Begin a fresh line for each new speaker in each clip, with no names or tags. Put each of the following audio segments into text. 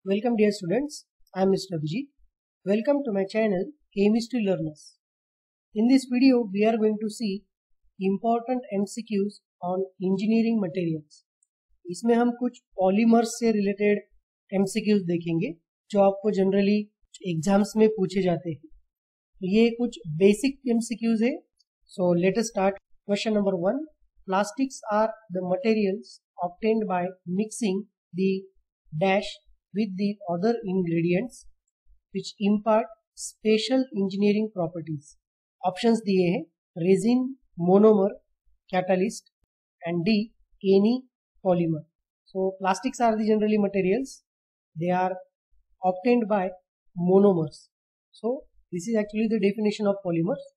Welcome dear students, I am Mr. Abhijit. Welcome to my channel Chemistry Learners. In this video we are going to see important MCQs on engineering materials. इसमें हम कुछ polymers से related MCQs देखेंगे जो आपको generally exams में पूछे जाते हैं. ये कुछ बेसिक MCQs है. So let us start. Question number 1. Plastics are the materials obtained by mixing the dash with the other ingredients which impart special engineering properties. Options दिए हैं resin, monomer, catalyst and D any polymer. So plastics are the generally materials. They are obtained by monomers. So this is actually the definition of polymers.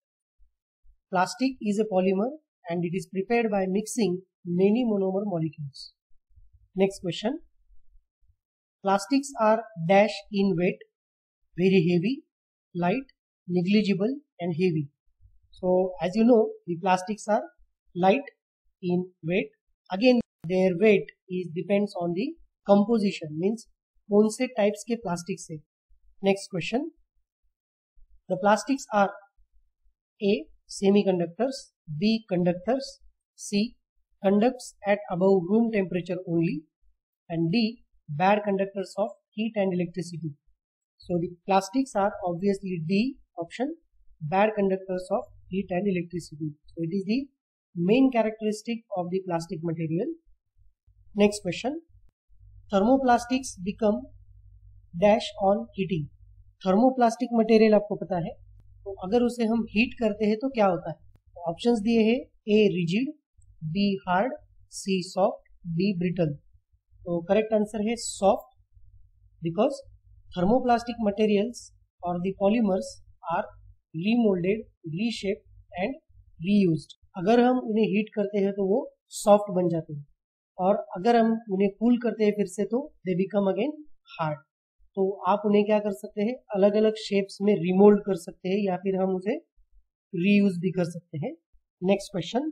Plastic is a polymer and it is prepared by mixing many monomer molecules. Next question. Plastics are dash in weight, very heavy, light, negligible and heavy. So as you know, the plastics are light in weight. Again, their weight is depends on the composition, means कौन से types के plastics है. Next question. The plastics are A. Semiconductors, B. Conductors, C. Conducts at above room temperature only, and D. Bad conductors of heat and electricity. So the plastics are obviously D option, bad conductors of heat and electricity. So it is the main characteristic of the plastic material. Next question. Thermoplastics become dash on heating. Thermoplastic material आपको पता है, तो अगर उसे हम heat करते हैं तो क्या होता है. ऑप्शंस दिए हैं A rigid, B hard, C soft, D brittle. तो करेक्ट आंसर है soft, because thermoplastic materials or the polymers are remolded, reshaped and reused. अगर हम उन्हें हीट करते हैं तो वो सॉफ्ट बन जाते हैं, और अगर हम उन्हें कूल करते हैं फिर से तो दे बिकम अगेन हार्ड. तो आप उन्हें क्या कर सकते हैं, अलग अलग शेप्स में रिमोल्ड कर सकते हैं या फिर हम उसे रीयूज भी कर सकते हैं. Next question.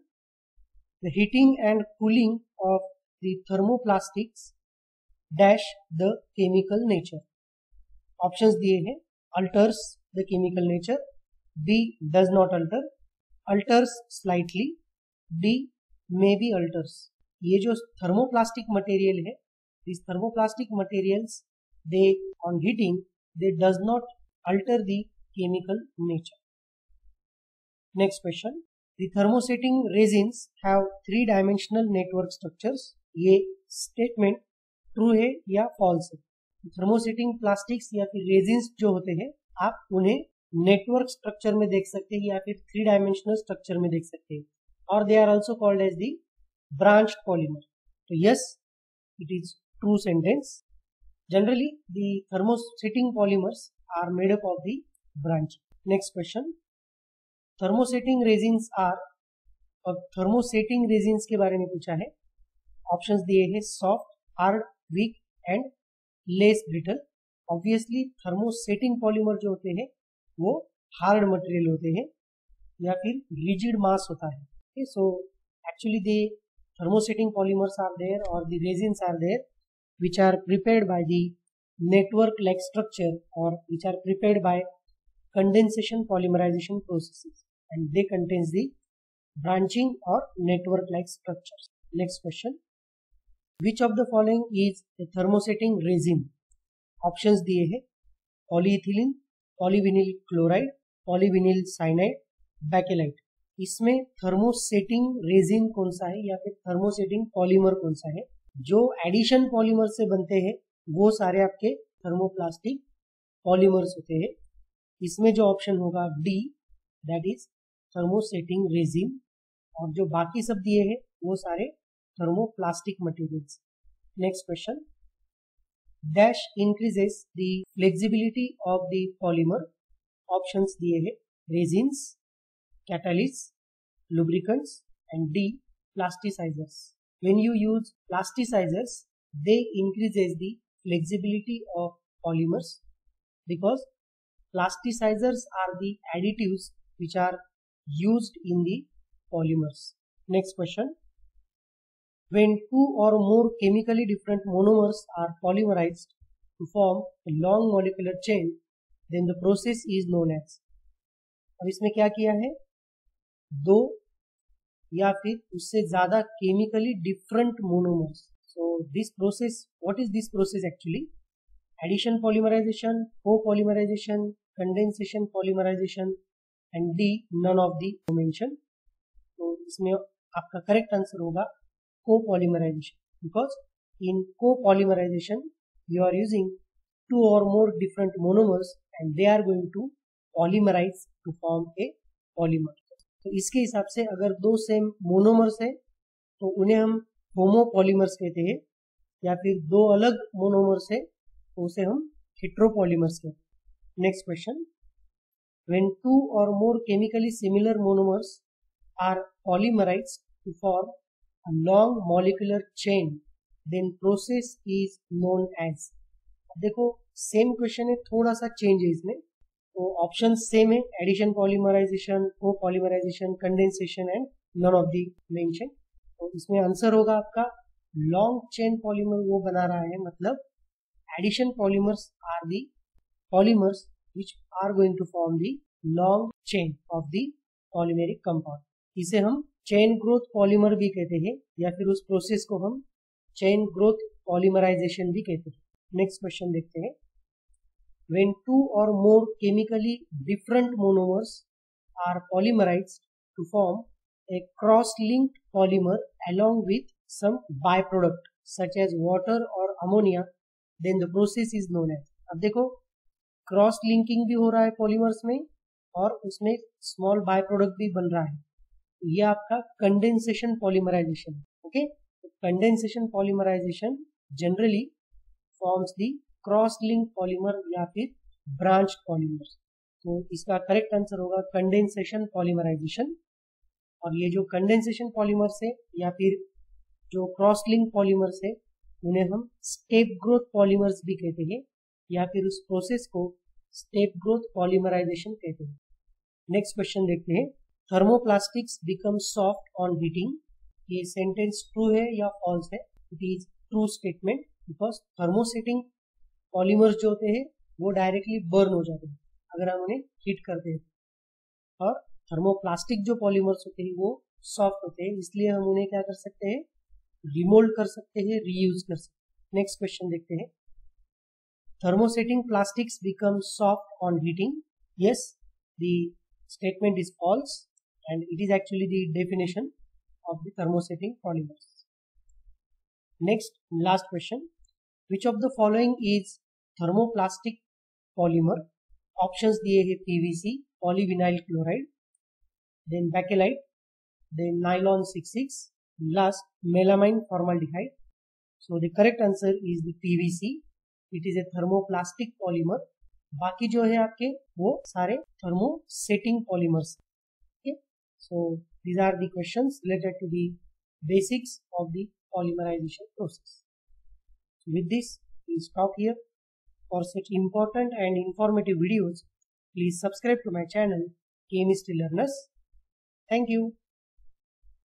The heating and cooling of the thermoplastics dash the chemical nature. Options दिए हैं alters the chemical nature, B does not alter, alters slightly, D may be alters. ये जो थर्मोप्लास्टिक मटेरियल है, this thermoplastic materials they on heating they does not alter the chemical nature. Next question. The thermosetting resins have three-dimensional network structures. ये statement true है या false है. Thermosetting plastics या फिर resins जो होते हैं, आप उन्हें network structure में देख सकते हैं या फिर three-dimensional structure में देख सकते हैं, और they are also called as the branched polymer. तो yes, it is true sentence. Generally, the thermosetting polymers are made up of the branch. Next question. Thermosetting resins are, और thermosetting resins के बारे में पूछा है. ऑप्शंस दिए हैं soft, hard, weak and less brittle. Obviously thermosetting polymer जो होते हैं वो हार्ड मटेरियल होते हैं या फिर रिजिड मास होता है. So actually the thermosetting polymers are there or the resins are there which are prepared by the network like structure or which are prepared by condensation polymerization processes, and they contains the branching or network like structures. Next question. Which of the following is a thermosetting resin? Options दिए हैं polyethylene, polyvinyl chloride, polyvinyl cyanide, bakelite. इसमें thermosetting resin कौन सा है या फिर thermosetting polymer कौन सा है. जो एडिशन पॉलीमर से बनते हैं वो सारे आपके थर्मोप्लास्टिक पॉलीमर्स होते हैं. इसमें जो ऑप्शन होगा D, that is thermosetting resin, और जो बाकी सब दिए हैं वो सारे thermoplastic materials. Next question. Dash increases the flexibility of the polymer. Options दिए हैं resins, catalyst, lubricants and D plasticisers. When you use plasticizers, they increases the flexibility of polymers because plasticizers are the additives which are used in the polymers. Next question. When two or more chemically different monomers are polymerized, to form a long molecular chain, then the process is known as. अब इसमें क्या किया है, दो या फिर उससे ज्यादा chemically different monomers. So this process, what is this process actually? Addition polymerization, co-polymerization, condensation polymerization, and D none of the mention. तो इसमें आपका करेक्ट आंसर होगा co-polymerization, because in co-polymerization you are using two or more different monomers and they are going to polymerize to form a polymer. तो इसके हिसाब से अगर दो सेम मोनोमर्स है तो उन्हें हम होमोपॉलीमर्स कहते हैं, या फिर दो अलग मोनोमर्स है तो उसे हम हेट्रोपॉलीमर्स कहते हैं. Next question. When two or more chemically similar monomers are polymerized to form a long molecular chain, then process is known as. देखो सेम क्वेश्चन है, थोड़ा सा चेंज है इसमें. तो ऑप्शन सेम है, addition polymerization, copolymerization, condensation and none of the mention. तो इसमें आंसर होगा आपका लॉन्ग चेन पॉलीमर वो बना रहा है, मतलब addition polymers are the polymers which are going to form the long chain of the polymeric compound. इसे हम चेन ग्रोथ पॉलीमर भी कहते हैं, या फिर उस प्रोसेस को हम चेन ग्रोथ पॉलीमराइजेशन भी कहते हैं. नेक्स्ट क्वेश्चन देखते हैं. When two or more chemically different monomers are polymerized to form a cross-linked polymer along with some byproduct such as water or ammonia, then the process is known as. अब देखो cross linking भी हो रहा है polymers में और उसमें small by product भी बन रहा है. ये आपका कंडेंसेशन पॉलीमराइजेशन है. Okay, condensation polymerization generally forms the cross link polymer या फिर ब्रांच पॉलीमर. तो इसका करेक्ट आंसर होगा कंडेंसेशन पॉलीमराइजेशन. और ये जो कंडेंसेशन पॉलीमर्स है या फिर जो क्रॉस लिंक पॉलीमर्स है उन्हें हम स्टेप ग्रोथ पॉलीमर्स भी कहते हैं, या फिर उस प्रोसेस को स्टेप ग्रोथ पॉलीमराइजेशन कहते हैं. नेक्स्ट क्वेश्चन देखते हैं. Thermoplastics become soft on heating. ये सेंटेंस ट्रू है या फॉल्स है? It is true statement, because thermosetting polymers जो होते हैं वो डायरेक्टली बर्न हो जाते हैं अगर हम उन्हें हीट करते हैं, और थर्मोप्लास्टिक जो पॉलीमर्स होते हैं वो सॉफ्ट होते हैं, इसलिए हम उन्हें क्या कर सकते हैं, रिमोल्ड कर सकते हैं, रीयूज कर सकते हैं. नेक्स्ट क्वेश्चन देखते हैं. Thermosetting plastics become soft on heating. Yes, the statement is false and it is actually the definition of the thermosetting polymers. Next, last question. Which of the following is thermoplastic polymer? Options दिए हैं PVC, polyvinyl chloride, then bakelite, then nylon 66, last melamine formaldehyde. So the correct answer is the PVC. It is a thermoplastic polymer. बाकी जो है आपके वो सारे thermosetting polymers. Okay, so these are the questions related to the basics of the polymerization process. With this we stop here. For such important and informative videos please subscribe to my channel chemistry learners. Thank you.